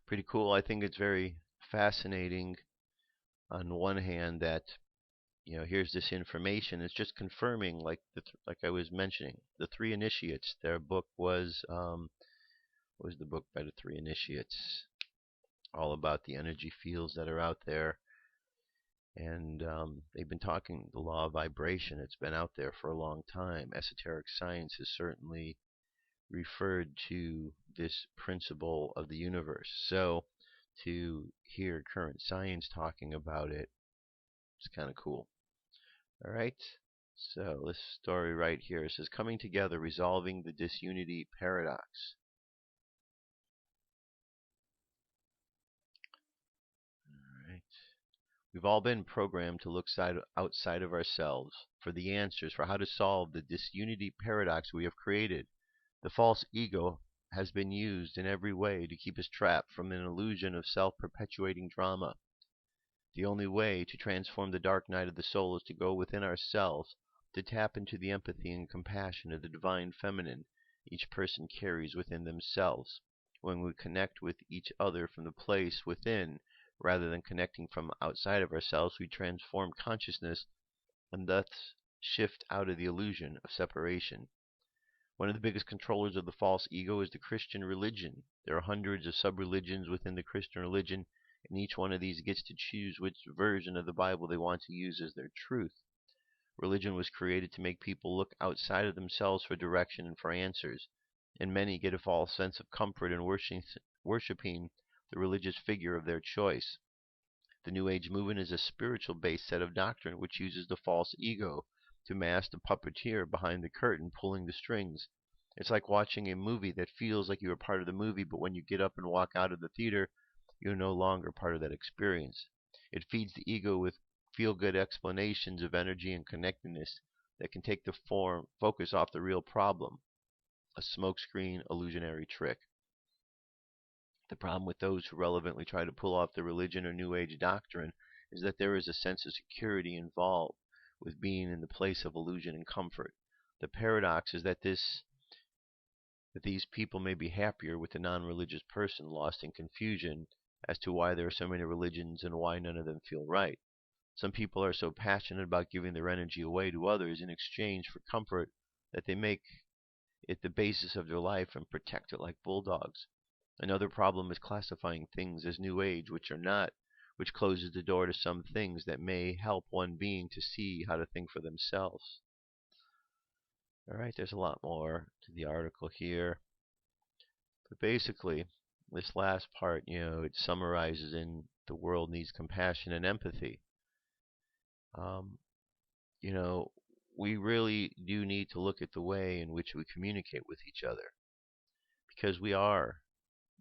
Pretty cool. I think it's very fascinating on one hand that here's this information. It's just confirming, like I was mentioning, the three initiates. Their book was what was the book by the three initiates? All about the energy fields that are out there, and they've been talking the law of vibration. It's been out there for a long time. Esoteric science has certainly referred to this principle of the universe. So to hear current science talking about it, it's kind of cool. All right, so this story right here says, coming together, resolving the disunity paradox. All right. We've all been programmed to look outside of ourselves for the answers for how to solve the disunity paradox we have created. The false ego has been used in every way to keep us trapped from an illusion of self-perpetuating drama. The only way to transform the dark night of the soul is to go within ourselves, to tap into the empathy and compassion of the divine feminine each person carries within themselves. When we connect with each other from the place within, rather than connecting from outside of ourselves, we transform consciousness and thus shift out of the illusion of separation. One of the biggest controllers of the false ego is the Christian religion. There are hundreds of sub-religions within the Christian religion, and each one of these gets to choose which version of the Bible they want to use as their truth. Religion was created to make people look outside of themselves for direction and for answers, and many get a false sense of comfort in worshiping the religious figure of their choice. The New Age movement is a spiritual-based set of doctrine which uses the false ego to mask the puppeteer behind the curtain pulling the strings. It's like watching a movie that feels like you are part of the movie, but when you get up and walk out of the theater, you're no longer part of that experience. It feeds the ego with feel-good explanations of energy and connectedness that can take the focus off the real problem, a smokescreen illusionary trick. The problem with those who relevantly try to pull off the religion or New Age doctrine is that there is a sense of security involved with being in the place of illusion and comfort. The paradox is that these people may be happier with a non-religious person lost in confusion as to why there are so many religions and why none of them feel right. Some people are so passionate about giving their energy away to others in exchange for comfort that they make it the basis of their life and protect it like bulldogs. Another problem is classifying things as New Age, which are not, which closes the door to some things that may help one being to see how to think for themselves. All right, there's a lot more to the article here. But basically, this last part, it summarizes in the world needs compassion and empathy. We really do need to look at the way in which we communicate with each other, because we are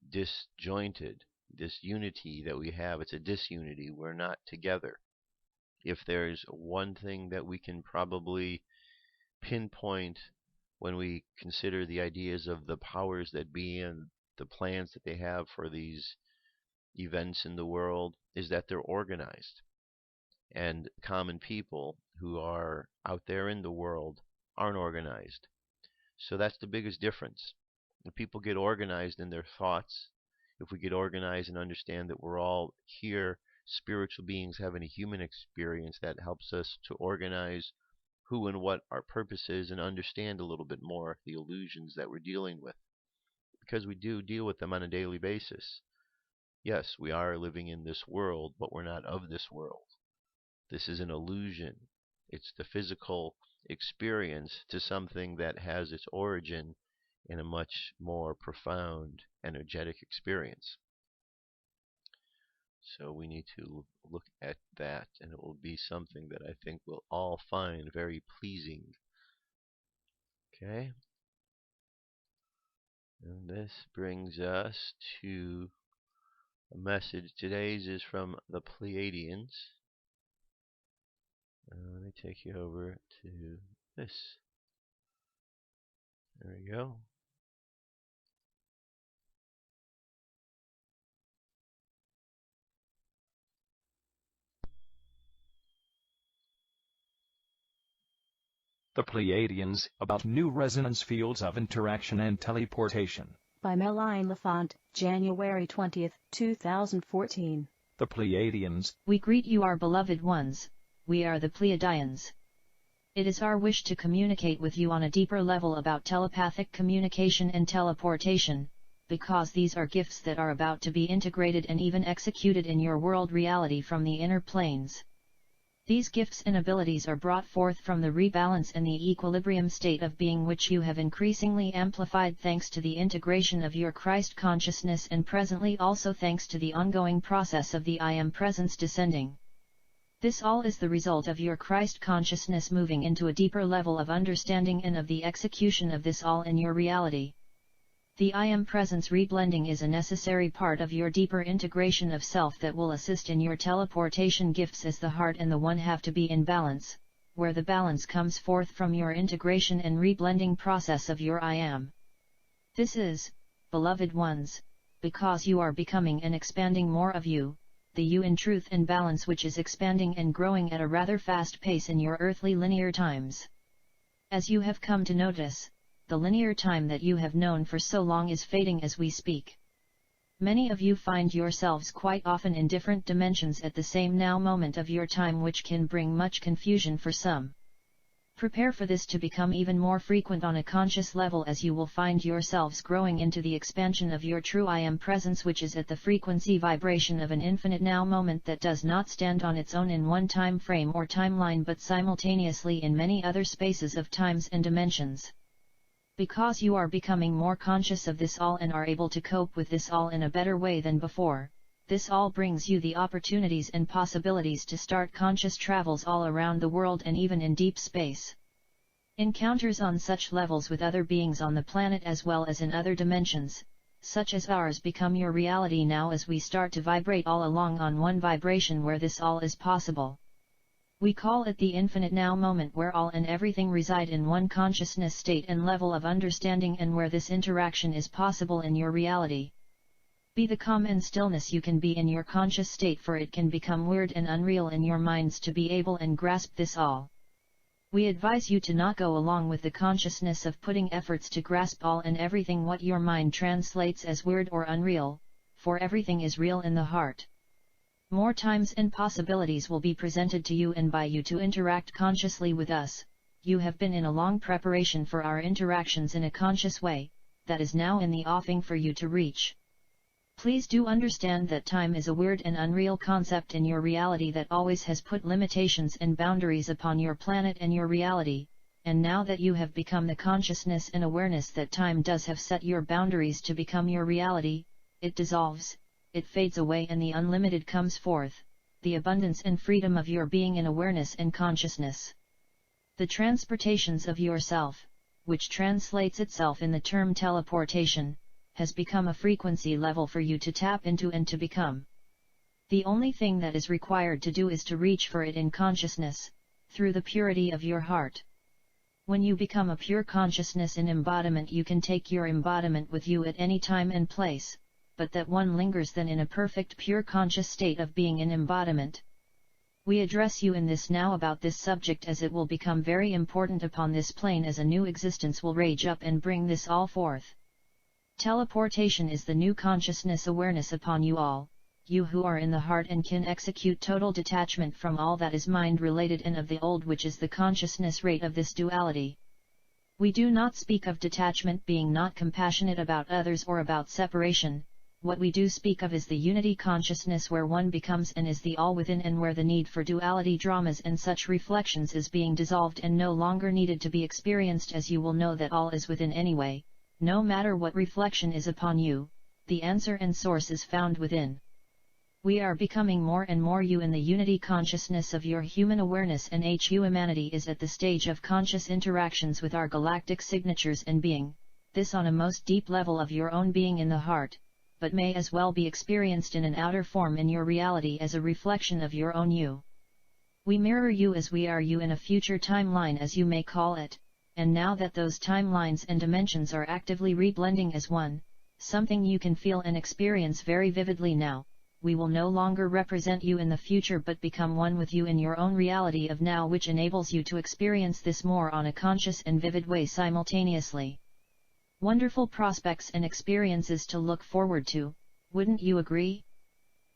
disjointed. This unity that we have, it's a disunity. We're not together. If there's one thing that we can probably pinpoint when we consider the ideas of the powers that be and the plans that they have for these events in the world, is that they're organized. And common people who are out there in the world aren't organized. So that's the biggest difference. When people get organized in their thoughts, if we get organized and understand that we're all here, spiritual beings having a human experience, that helps us to organize who and what our purpose is and understand a little bit more the illusions that we're dealing with. Because we do deal with them on a daily basis. Yes, we are living in this world, but we're not of this world. This is an illusion. It's the physical experience to something that has its origin in a much more profound, energetic experience. So we need to look at that, and it will be something that I think we'll all find very pleasing. Okay? And this brings us to a message. Today's is from the Pleiadians. Let me take you over to this. There we go. The Pleiadians, about new resonance fields of interaction and teleportation. By Meline Lafont, January 20, 2014. The Pleiadians. We greet you, our beloved ones. We are the Pleiadians. It is our wish to communicate with you on a deeper level about telepathic communication and teleportation, because these are gifts that are about to be integrated and even executed in your world reality from the inner planes. These gifts and abilities are brought forth from the rebalance and the equilibrium state of being which you have increasingly amplified thanks to the integration of your Christ consciousness and presently also thanks to the ongoing process of the I Am Presence descending. This all is the result of your Christ consciousness moving into a deeper level of understanding and of the execution of this all in your reality. The I Am Presence reblending is a necessary part of your deeper integration of self that will assist in your teleportation gifts, as the heart and the one have to be in balance, where the balance comes forth from your integration and reblending process of your I Am. This is, beloved ones, because you are becoming and expanding more of you, the you in truth and balance, which is expanding and growing at a rather fast pace in your earthly linear times. As you have come to notice, the linear time that you have known for so long is fading as we speak. Many of you find yourselves quite often in different dimensions at the same now moment of your time, which can bring much confusion for some. Prepare for this to become even more frequent on a conscious level, as you will find yourselves growing into the expansion of your true I Am Presence, which is at the frequency vibration of an infinite now moment that does not stand on its own in one time frame or timeline, but simultaneously in many other spaces of times and dimensions. Because you are becoming more conscious of this all and are able to cope with this all in a better way than before, this all brings you the opportunities and possibilities to start conscious travels all around the world and even in deep space. Encounters on such levels with other beings on the planet as well as in other dimensions, such as ours, become your reality now as we start to vibrate all along on one vibration where this all is possible. We call it the infinite now moment, where all and everything reside in one consciousness state and level of understanding, and where this interaction is possible in your reality. Be the calm and stillness you can be in your conscious state, for it can become weird and unreal in your minds to be able and grasp this all. We advise you to not go along with the consciousness of putting efforts to grasp all and everything what your mind translates as weird or unreal, for everything is real in the heart. More times and possibilities will be presented to you and by you to interact consciously with us. You have been in a long preparation for our interactions in a conscious way, that is now in the offing for you to reach. Please do understand that time is a weird and unreal concept in your reality that always has put limitations and boundaries upon your planet and your reality, and now that you have become the consciousness and awareness that time does have set your boundaries to become your reality, it dissolves. It fades away and the unlimited comes forth, the abundance and freedom of your being in awareness and consciousness. The transportations of yourself, which translates itself in the term teleportation, has become a frequency level for you to tap into and to become. The only thing that is required to do is to reach for it in consciousness, through the purity of your heart. When you become a pure consciousness in embodiment, you can take your embodiment with you at any time and place, but that one lingers then in a perfect pure conscious state of being in embodiment. We address you in this now about this subject, as it will become very important upon this plane as a new existence will rage up and bring this all forth. Teleportation is the new consciousness awareness upon you all, you who are in the heart and can execute total detachment from all that is mind related and of the old, which is the consciousness rate of this duality. We do not speak of detachment being not compassionate about others or about separation. What we do speak of is the unity consciousness, where one becomes and is the all within, and where the need for duality dramas and such reflections is being dissolved and no longer needed to be experienced, as you will know that all is within anyway. No matter what reflection is upon you, the answer and source is found within. We are becoming more and more you in the unity consciousness of your human awareness, and humanity is at the stage of conscious interactions with our galactic signatures and being, this on a most deep level of your own being in the heart, but may as well be experienced in an outer form in your reality as a reflection of your own you. We mirror you as we are you in a future timeline, as you may call it, and now that those timelines and dimensions are actively reblending as one, something you can feel and experience very vividly now, we will no longer represent you in the future but become one with you in your own reality of now, which enables you to experience this more on a conscious and vivid way simultaneously. Wonderful prospects and experiences to look forward to, wouldn't you agree?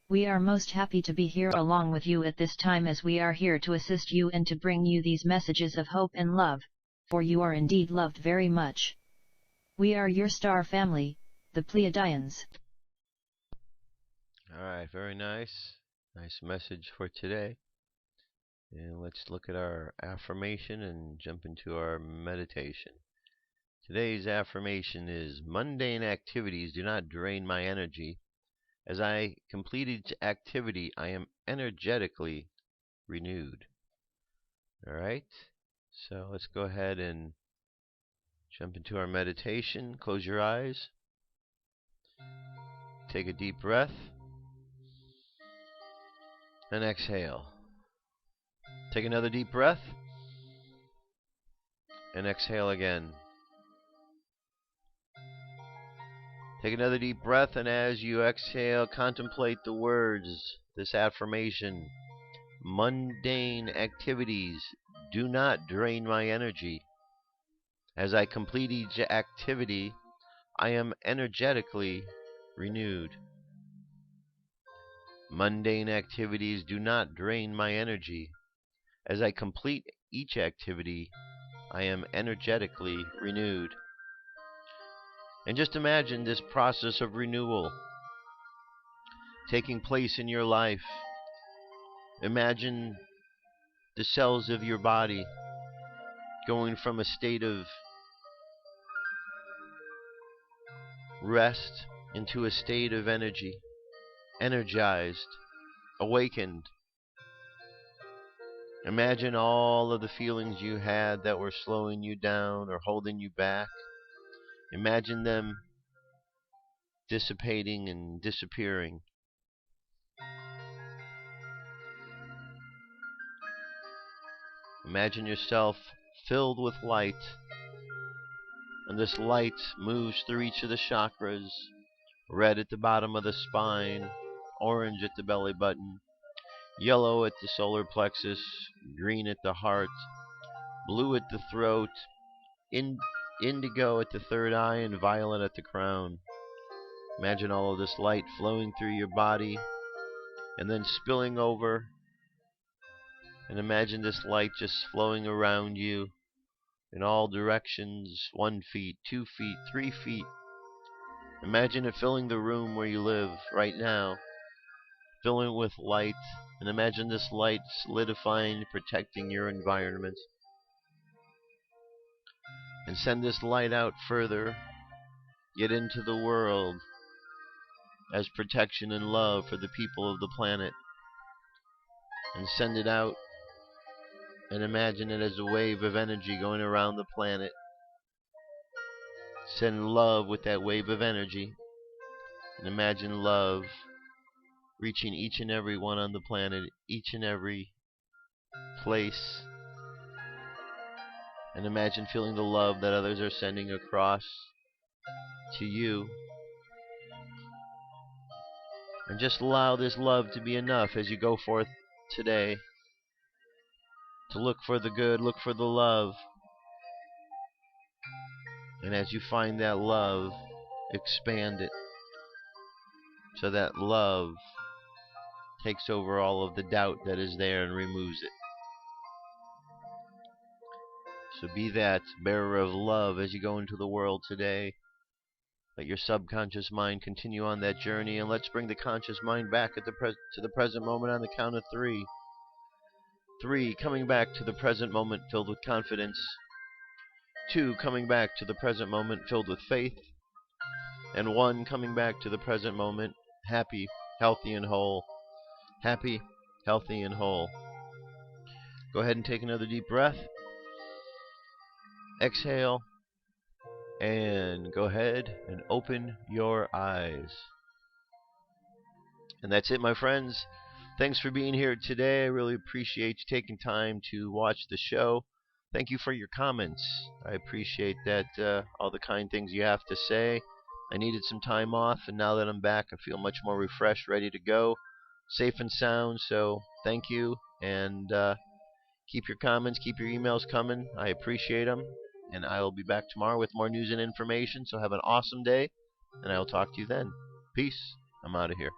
We are most happy to be here along with you at this time, as we are here to assist you and to bring you these messages of hope and love, for you are indeed loved very much. We are your star family, the Pleiadians. Alright, very nice. Nice message for today. And let's look at our affirmation and jump into our meditation. Today's affirmation is: mundane activities do not drain my energy. As I complete each activity, I am energetically renewed. Alright, so let's go ahead and jump into our meditation. Close your eyes. Take a deep breath. And exhale. Take another deep breath. And exhale again. Take another deep breath, and as you exhale, contemplate the words, this affirmation: mundane activities do not drain my energy. As I complete each activity, I am energetically renewed. Mundane activities do not drain my energy. As I complete each activity, I am energetically renewed. And just imagine this process of renewal taking place in your life. Imagine the cells of your body going from a state of rest into a state of energy, energized, awakened. Imagine all of the feelings you had that were slowing you down or holding you back. Imagine them dissipating and disappearing. Imagine yourself filled with light, and this light moves through each of the chakras: red at the bottom of the spine, orange at the belly button, yellow at the solar plexus, green at the heart, blue at the throat, indigo at the third eye, and violet at the crown. Imagine all of this light flowing through your body and then spilling over. And imagine this light just flowing around you in all directions: 1 feet, 2 feet, 3 feet. Imagine it filling the room where you live right now, filling it with light. And imagine this light solidifying, protecting your environment. And send this light out further, yet into the world, as protection and love for the people of the planet. And send it out and imagine it as a wave of energy going around the planet. Send love with that wave of energy. And imagine love reaching each and every one on the planet, each and every place. And imagine feeling the love that others are sending across to you. And just allow this love to be enough as you go forth today. To look for the good, look for the love. And as you find that love, expand it, so that love takes over all of the doubt that is there and removes it. So be that bearer of love as you go into the world today. Let your subconscious mind continue on that journey, and let's bring the conscious mind back to the present moment on the count of 3. 3, coming back to the present moment filled with confidence. 2, coming back to the present moment filled with faith. And 1, coming back to the present moment happy, healthy, and whole. Happy, healthy, and whole. Go ahead and take another deep breath. Exhale. And go ahead and open your eyes. And that's it, my friends. Thanks for being here today. I really appreciate you taking time to watch the show. Thank you for your comments. I appreciate that, all the kind things you have to say. I needed some time off, and now that I'm back, I feel much more refreshed, ready to go, safe and sound. So thank you, and keep your comments, keep your emails coming. I appreciate them, and I will be back tomorrow with more news and information. So have an awesome day, and I will talk to you then. Peace. I'm out of here.